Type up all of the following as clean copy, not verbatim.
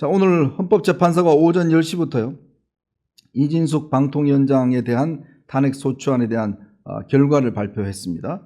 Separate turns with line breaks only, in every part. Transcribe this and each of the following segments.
자, 오늘 헌법재판소가 오전 10시부터요. 이진숙 방통위원장에 대한 탄핵소추안에 대한 결과를 발표했습니다.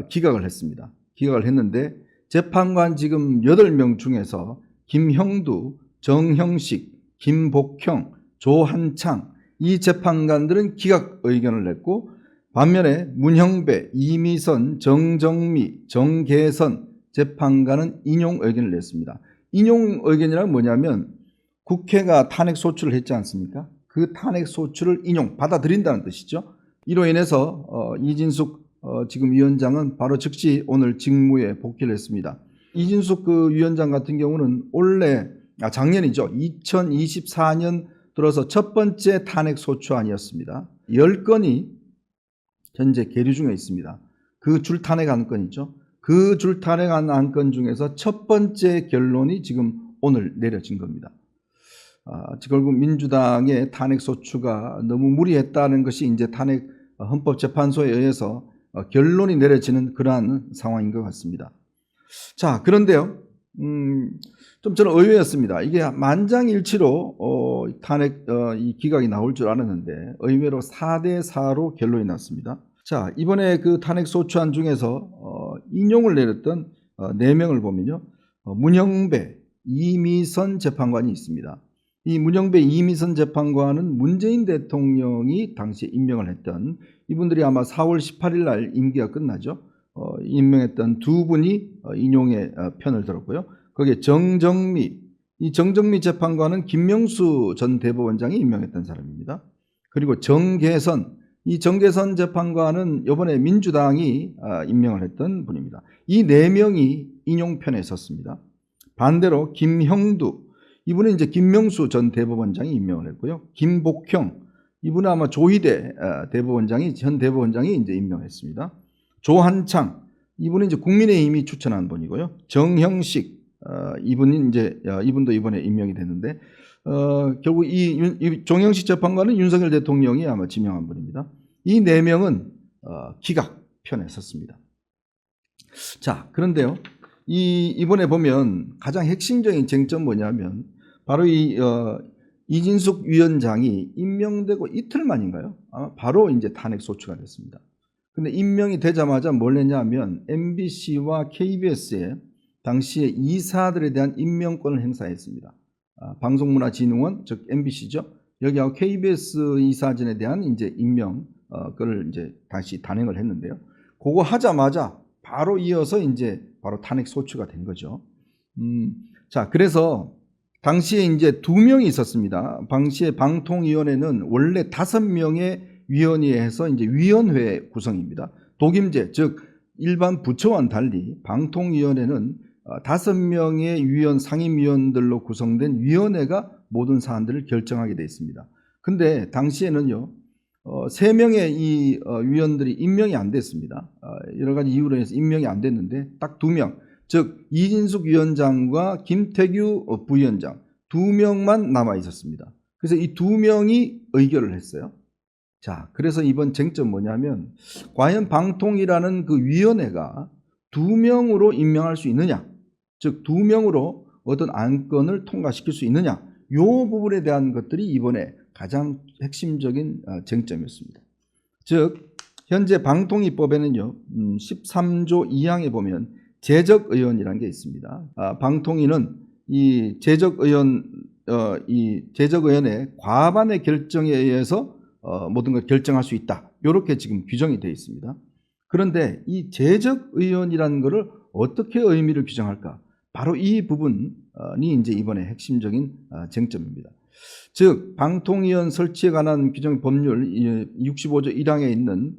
기각을 했습니다. 기각을 했는데 재판관 지금 8명 중에서 김형두, 정형식, 김복형, 조한창 이 재판관들은 기각 의견을 냈고, 반면에 문형배, 이미선, 정정미, 정계선 재판관은 인용 의견을 냈습니다. 인용 의견이란 뭐냐면 국회가 탄핵소추를 했지 않습니까? 그 탄핵소추를 받아들인다는 뜻이죠. 이로 인해서 이진숙 지금 위원장은 바로 즉시 오늘 직무에 복귀를 했습니다. 이진숙 그 위원장 같은 경우는 작년이죠. 2024년 들어서 첫 번째 탄핵소추안이었습니다. 10건이 현재 계류 중에 있습니다. 그 줄 탄핵 안건 있죠. 그 줄 탄핵한 안건 중에서 첫 번째 결론이 지금 오늘 내려진 겁니다. 결국 민주당의 탄핵소추가 너무 무리했다는 것이 이제 헌법재판소에 의해서 결론이 내려지는 그러한 상황인 것 같습니다. 자, 그런데요, 좀 저는 의외였습니다. 이게 만장일치로 이 기각이 나올 줄 알았는데 의외로 4대4로 결론이 났습니다. 자, 이번에 그 탄핵소추안 중에서 인용을 내렸던 4명을 보면요, 문형배, 이미선 재판관이 있습니다. 이 문형배, 이미선 재판관은 문재인 대통령이 당시에 임명을 했던, 이분들이 아마 4월 18일 날 임기가 끝나죠. 임명했던 두 분이 인용의 편을 들었고요. 거기에 이 정정미 재판관은 김명수 전 대법원장이 임명했던 사람입니다. 그리고 이 정계선 재판관은 이번에 민주당이 임명을 했던 분입니다. 이 4명이 인용편에 섰습니다. 반대로 김형두, 이분은 이제 김명수 전 대법원장이 임명을 했고요. 김복형, 이분은 아마 조희대 전 대법원장이 이제 임명했습니다. 조한창, 이분은 이제 국민의힘이 추천한 분이고요. 정형식, 이분도 이번에 임명이 됐는데, 결국 이 정형식 재판관은 윤석열 대통령이 아마 지명한 분입니다. 이 4명은 기각 편에 섰습니다. 자, 그런데요, 이번에 보면 가장 핵심적인 쟁점 뭐냐면 바로 이진숙 위원장이 임명되고 이틀 만인가요? 아마 바로 이제 탄핵소추가 됐습니다. 근데 임명이 되자마자 뭘 했냐면 MBC와 KBS에 당시에 이사들에 대한 임명권을 행사했습니다. 방송문화진흥원, 즉 MBC죠. 여기하고 KBS 이사진에 대한 이제 임명권을 이제 다시 단행을 했는데요. 그거 하자마자 바로 이어서 이제 바로 탄핵소추가 된 거죠. 자, 그래서 당시에 이제 2명이 있었습니다. 당시에 방통위원회는 원래 5명의 위원회에서 이제 위원회 구성입니다. 독임제, 즉 일반 부처와는 달리 방통위원회는 5명의 상임위원들로 구성된 위원회가 모든 사안들을 결정하게 되어 있습니다. 근데 당시에는요, 3명의 이 위원들이 임명이 안 됐습니다. 여러 가지 이유로 해서 임명이 안 됐는데 딱 2명, 즉 이진숙 위원장과 김태규 부위원장 2명만 남아 있었습니다. 그래서 이 2명이 의결을 했어요. 자, 그래서 이번 쟁점 뭐냐면 과연 방통이라는 그 위원회가 2명으로 임명할 수 있느냐, 즉 2명으로 어떤 안건을 통과시킬 수 있느냐, 이 부분에 대한 것들이 이번에 가장 핵심적인 쟁점이었습니다. 즉 현재 방통위법에는요 13조 2항에 보면 제적의원이라는 게 있습니다. 방통위는 이 제적의원의 과반의 결정에 의해서 모든 걸 결정할 수 있다, 이렇게 지금 규정이 되어 있습니다. 그런데 이 제적의원이라는 것을 어떻게 의미를 규정할까? 바로 이 부분이 이제 이번에 핵심적인 쟁점입니다. 즉 방통위원 설치에 관한 규정 법률 65조 1항에 있는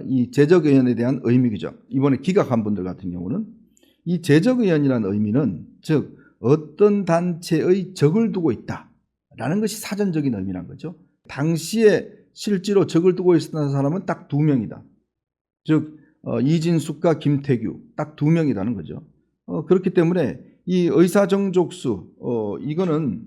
이 제적의원에 대한 의미 규정, 이번에 기각한 분들 같은 경우는 이 제적의원이라는 의미는 즉 어떤 단체의 적을 두고 있다라는 것이 사전적인 의미란 거죠. 당시에 실제로 적을 두고 있었던 사람은 딱 2명이다. 즉 이진숙과 김태규 딱 2명이라는 거죠. 그렇기 때문에 이 의사정족수, 이거는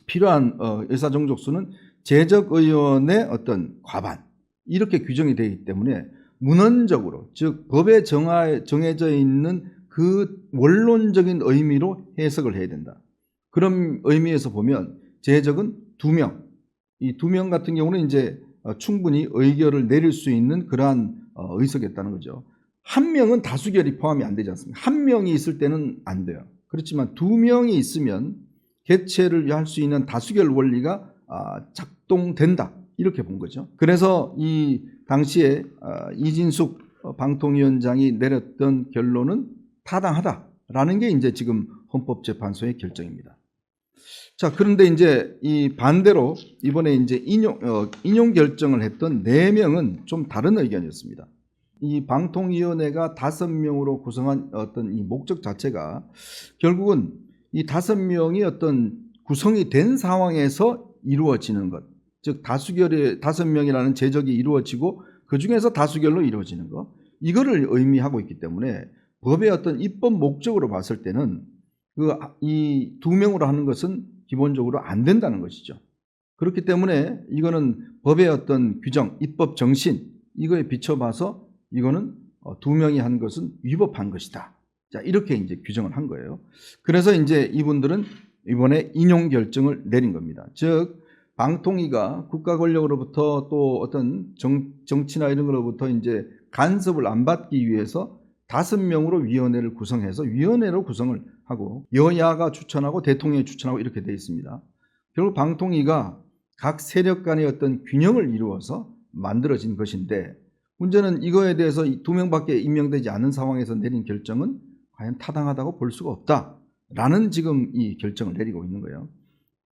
필요한 의사정족수는 제적의원의 어떤 과반, 이렇게 규정이 되어 있기 때문에 문헌적으로, 즉 법에 정해져 있는 그 원론적인 의미로 해석을 해야 된다. 그런 의미에서 보면 제적은 2명. 이 2명 같은 경우는 이제 충분히 의결을 내릴 수 있는 그러한 의석이었다는 거죠. 1명은 다수결이 포함이 안 되지 않습니까? 1명이 있을 때는 안 돼요. 그렇지만 2명이 있으면 개최를 할 수 있는 다수결 원리가 작동된다. 이렇게 본 거죠. 그래서 이 당시에 이진숙 방통위원장이 내렸던 결론은 타당하다라는 게 이제 지금 헌법재판소의 결정입니다. 자, 그런데 이제 이 반대로 이번에 이제 인용 결정을 했던 4명은 좀 다른 의견이었습니다. 이 방통위원회가 5명으로 구성한 어떤 이 목적 자체가 결국은 이 5명이 어떤 구성이 된 상황에서 이루어지는 것, 즉 다수결의 5명이라는 제적이 이루어지고 그 중에서 다수결로 이루어지는 것, 이거를 의미하고 있기 때문에 법의 어떤 입법 목적으로 봤을 때는 이 2명으로 하는 것은 기본적으로 안 된다는 것이죠. 그렇기 때문에 이거는 법의 어떤 규정, 입법 정신, 이거에 비춰봐서 이거는 2명이 한 것은 위법한 것이다. 자, 이렇게 이제 규정을 한 거예요. 그래서 이제 이분들은 이번에 인용 결정을 내린 겁니다. 즉, 방통위가 국가 권력으로부터 또 어떤 정치나 이런 거로부터 이제 간섭을 안 받기 위해서 5명으로 위원회를 구성해서 위원회로 구성을 하고 여야가 추천하고 대통령이 추천하고 이렇게 되어 있습니다. 결국 방통위가 각 세력 간의 어떤 균형을 이루어서 만들어진 것인데 문제는 이거에 대해서 2명밖에 임명되지 않은 상황에서 내린 결정은 과연 타당하다고 볼 수가 없다라는 지금 이 결정을 내리고 있는 거예요.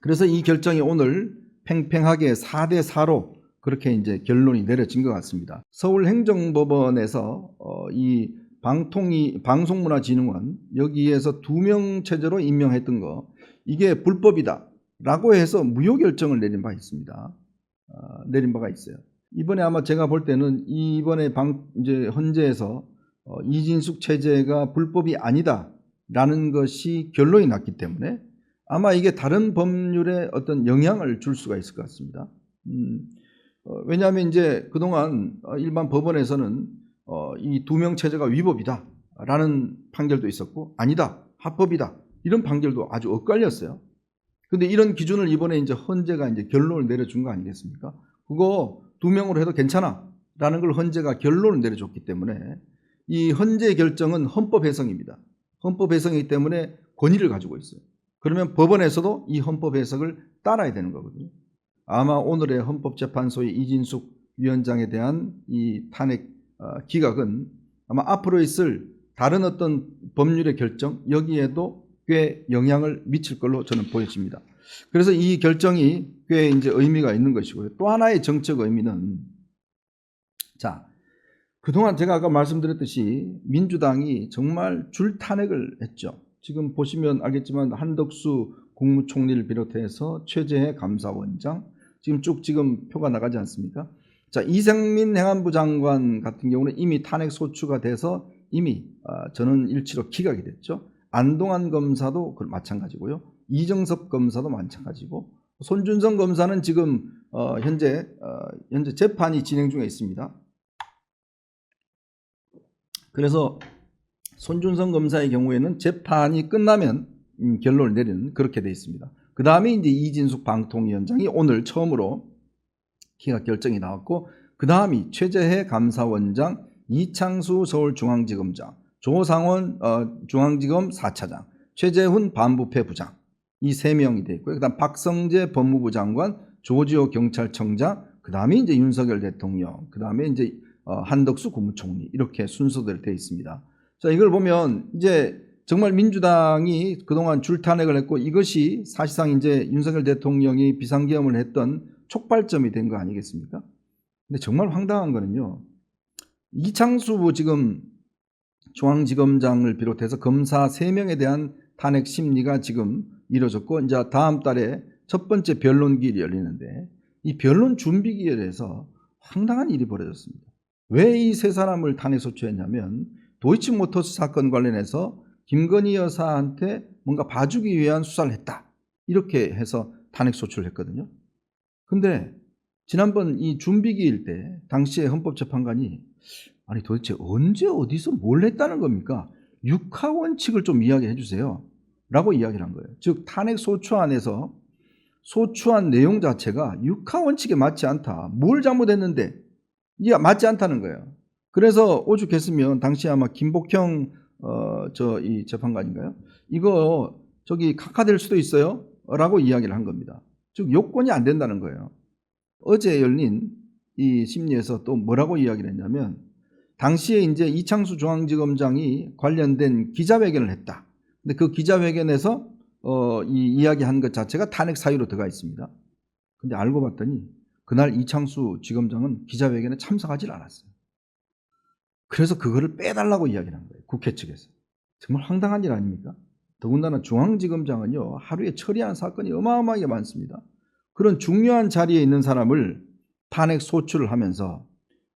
그래서 이 결정이 오늘 팽팽하게 4대4로 그렇게 이제 결론이 내려진 것 같습니다. 서울행정법원에서 이 방송문화진흥원 여기에서 2명 체제로 임명했던 거 이게 불법이다 라고 해서 무효 결정을 내린 바 있습니다. 내린 바가 있어요. 이번에 아마 제가 볼 때는 이번에 이제 헌재에서 이진숙 체제가 불법이 아니다라는 것이 결론이 났기 때문에 아마 이게 다른 법률에 어떤 영향을 줄 수가 있을 것 같습니다. 왜냐하면 이제 그동안 일반 법원에서는 이 2명 체제가 위법이다라는 판결도 있었고 아니다, 합법이다 이런 판결도 아주 엇갈렸어요. 근데 이런 기준을 이번에 이제 헌재가 이제 결론을 내려준 거 아니겠습니까? 그거 2명으로 해도 괜찮아라는 걸 헌재가 결론을 내려줬기 때문에 이 헌재 결정은 헌법 해석입니다. 헌법 해석이기 때문에 권위를 가지고 있어요. 그러면 법원에서도 이 헌법 해석을 따라야 되는 거거든요. 아마 오늘의 헌법재판소의 이진숙 위원장에 대한 이 탄핵 기각은 아마 앞으로 있을 다른 어떤 법률의 결정 여기에도 꽤 영향을 미칠 걸로 저는 보여집니다. 그래서 이 결정이 꽤 이제 의미가 있는 것이고요. 또 하나의 정책 의미는 자, 그동안 제가 아까 말씀드렸듯이 민주당이 정말 줄 탄핵을 했죠. 지금 보시면 알겠지만 한덕수 국무총리를 비롯해서 최재해 감사원장 지금 쭉 지금 표가 나가지 않습니까? 자, 이상민 행안부 장관 같은 경우는 이미 탄핵 소추가 돼서 이미 전원 일치로 기각이 됐죠. 안동환 검사도 마찬가지고요. 이정섭 검사도 마찬가지고 손준성 검사는 지금 현재 재판이 진행 중에 있습니다. 그래서 손준성 검사의 경우에는 재판이 끝나면 결론을 내리는 그렇게 되어 있습니다. 그 다음에 이제 이진숙 방통위원장이 오늘 처음으로 기각 결정이 나왔고 그 다음이 최재해 감사원장, 이창수 서울중앙지검장, 조상원 중앙지검 4차장, 최재훈 반부패 부장 이 3명이 되어 있고요. 그 다음 박성재 법무부 장관, 조지호 경찰청장, 그 다음에 이제 윤석열 대통령, 그 다음에 이제 한덕수 국무총리 이렇게 순서대로 되어 있습니다. 자, 이걸 보면 이제 정말 민주당이 그동안 줄탄핵을 했고 이것이 사실상 이제 윤석열 대통령이 비상계엄을 했던 촉발점이 된 거 아니겠습니까? 근데 정말 황당한 거는요. 이창수 지금 중앙지검장을 비롯해서 검사 3명에 대한 탄핵 심리가 지금 이루어졌고 이제 다음 달에 첫 번째 변론기일이 열리는데 이 변론 준비기일에서 황당한 일이 벌어졌습니다. 왜 이 3사람을 탄핵 소추했냐면 도이치모터스 사건 관련해서 김건희 여사한테 뭔가 봐주기 위한 수사를 했다. 이렇게 해서 탄핵 소추를 했거든요. 근데 지난번 이 준비기일 때 당시에 헌법재판관이 아니 도대체 언제 어디서 뭘 했다는 겁니까? 육하원칙을 좀 이야기해 주세요. 라고 이야기를 한 거예요. 즉 탄핵 소추안에서 소추안 내용 자체가 육하 원칙에 맞지 않다. 뭘 잘못했는데 이게 맞지 않다는 거예요. 그래서 오죽했으면 당시 아마 김복형 이 재판관인가요? 이거 저기 각하될 수도 있어요. 라고 이야기를 한 겁니다. 즉 요건이 안 된다는 거예요. 어제 열린 이 심리에서 또 뭐라고 이야기를 했냐면 당시에 이제 이창수 중앙지검장이 관련된 기자회견을 했다. 근데 그 기자회견에서 이 이야기한 것 자체가 탄핵 사유로 들어가 있습니다. 근데 알고 봤더니 그날 이창수 지검장은 기자회견에 참석하지 않았어요. 그래서 그거를 빼달라고 이야기를 한 거예요. 국회 측에서. 정말 황당한 일 아닙니까? 더군다나 중앙지검장은요, 하루에 처리하는 사건이 어마어마하게 많습니다. 그런 중요한 자리에 있는 사람을 탄핵 소추를 하면서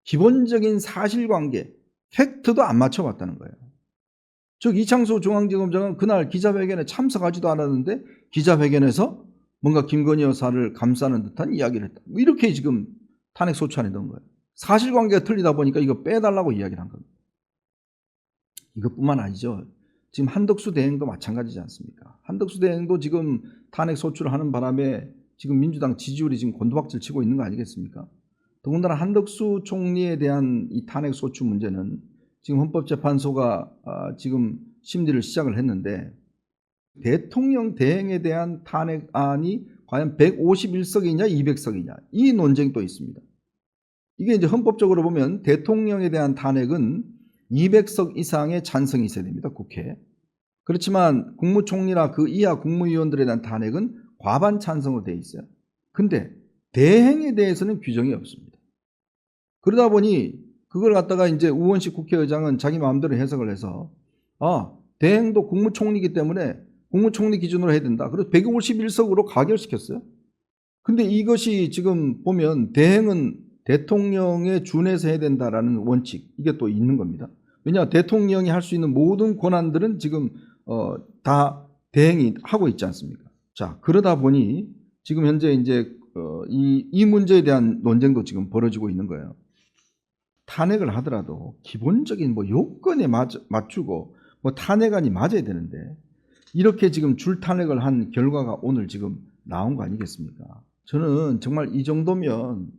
기본적인 사실관계, 팩트도 안 맞춰봤다는 거예요. 즉 이창수 중앙지검장은 그날 기자회견에 참석하지도 않았는데 기자회견에서 뭔가 김건희 여사를 감싸는 듯한 이야기를 했다. 이렇게 지금 탄핵 소추안에 넣은 거예요. 사실관계가 틀리다 보니까 이거 빼달라고 이야기를 한 겁니다. 이것뿐만 아니죠. 지금 한덕수 대행도 마찬가지지 않습니까? 한덕수 대행도 지금 탄핵 소추를 하는 바람에 지금 민주당 지지율이 지금 곤두박질 치고 있는 거 아니겠습니까? 더군다나 한덕수 총리에 대한 이 탄핵 소추 문제는 지금 헌법재판소가 지금 심리를 시작을 했는데 대통령 대행에 대한 탄핵안이 과연 151석이냐 200석이냐 이 논쟁도 있습니다. 이게 이제 헌법적으로 보면 대통령에 대한 탄핵은 200석 이상의 찬성이 있어야 됩니다. 국회에. 그렇지만 국무총리나 그 이하 국무위원들에 대한 탄핵은 과반 찬성으로 되어 있어요. 근데 대행에 대해서는 규정이 없습니다. 그러다 보니 그걸 갖다가 이제 우원식 국회의장은 자기 마음대로 해석을 해서 대행도 국무총리이기 때문에 국무총리 기준으로 해야 된다. 그래서 151석으로 가결시켰어요. 근데 이것이 지금 보면 대행은 대통령에 준해서 해야 된다라는 원칙, 이게 또 있는 겁니다. 왜냐, 대통령이 할 수 있는 모든 권한들은 지금 다 대행이 하고 있지 않습니까? 자, 그러다 보니 지금 현재 이제 이 문제에 대한 논쟁도 지금 벌어지고 있는 거예요. 탄핵을 하더라도 기본적인 뭐 요건에 맞추고 뭐 탄핵안이 맞아야 되는데 이렇게 지금 줄탄핵을 한 결과가 오늘 지금 나온 거 아니겠습니까? 저는 정말 이 정도면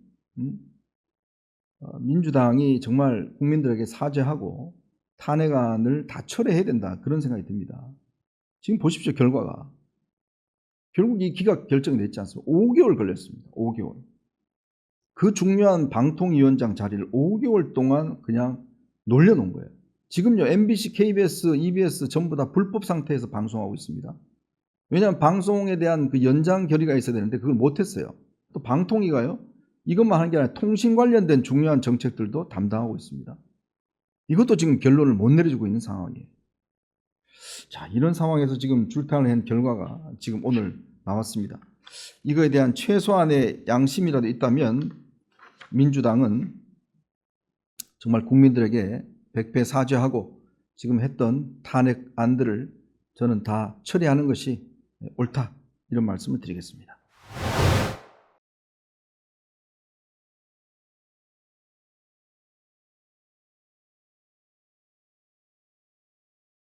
민주당이 정말 국민들에게 사죄하고 탄핵안을 다 철회해야 된다, 그런 생각이 듭니다. 지금 보십시오. 결과가. 결국 이 기각 결정이 됐지 않습니까? 5개월 걸렸습니다. 5개월. 그 중요한 방통위원장 자리를 5개월 동안 그냥 놀려놓은 거예요. 지금요, MBC, KBS, EBS 전부 다 불법 상태에서 방송하고 있습니다. 왜냐하면 방송에 대한 그 연장 결의가 있어야 되는데 그걸 못했어요. 또 방통위가요, 이것만 하는 게 아니라 통신 관련된 중요한 정책들도 담당하고 있습니다. 이것도 지금 결론을 못 내려주고 있는 상황이에요. 자, 이런 상황에서 지금 줄탄을 한 결과가 지금 오늘 나왔습니다. 이거에 대한 최소한의 양심이라도 있다면 민주당은 정말 국민들에게 백배 사죄하고 지금 했던 탄핵안들을 저는 다 처리하는 것이 옳다, 이런 말씀을 드리겠습니다.